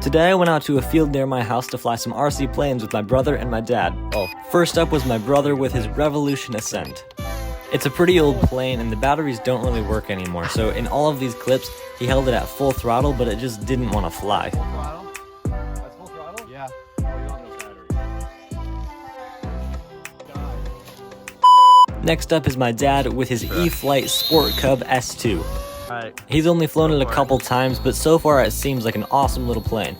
Today I went out to a field near my house to fly some RC planes with my brother and my dad. First up was my brother with his Revolution Ascent. It's a pretty old plane and the batteries don't really work anymore, so in all of these clips he held it at full throttle, but it just didn't want to fly. Full throttle? That's full throttle? Yeah. Oh, you don't have batteries. Next up is my dad with his E-flite Sport Cub S2. Alright. He's only flown it a couple times, but so far it seems like an awesome little plane.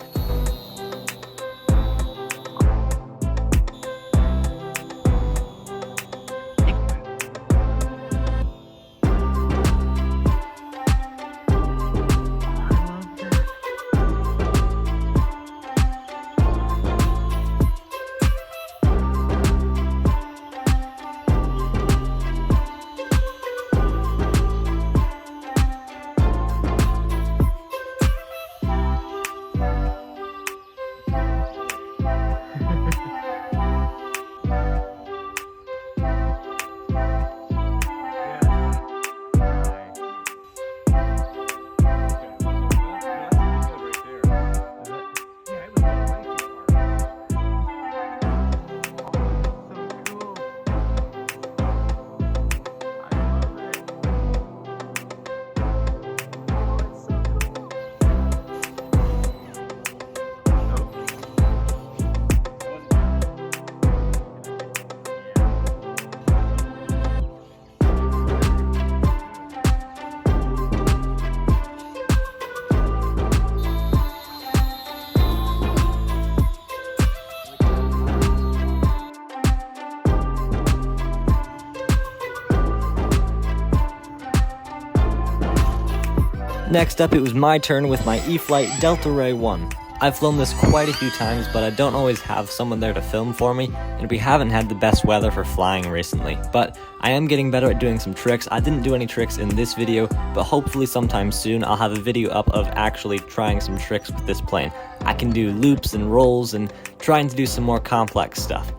Next up, it was my turn with my E-flite Delta Ray 1. I've flown this quite a few times, but I don't always have someone there to film for me, and we haven't had the best weather for flying recently. But I am getting better at doing some tricks. I didn't do any tricks in this video, but hopefully sometime soon I'll have a video up of actually trying some tricks with this plane. I can do loops and rolls and trying to do some more complex stuff.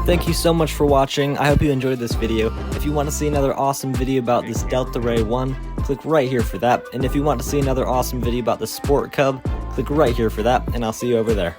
Thank you so much for watching. I hope you enjoyed this video. If you want to see another awesome video about this Delta Ray 1, click right here for that. And if you want to see another awesome video about the Sport Cub, click right here for that, and I'll see you over there.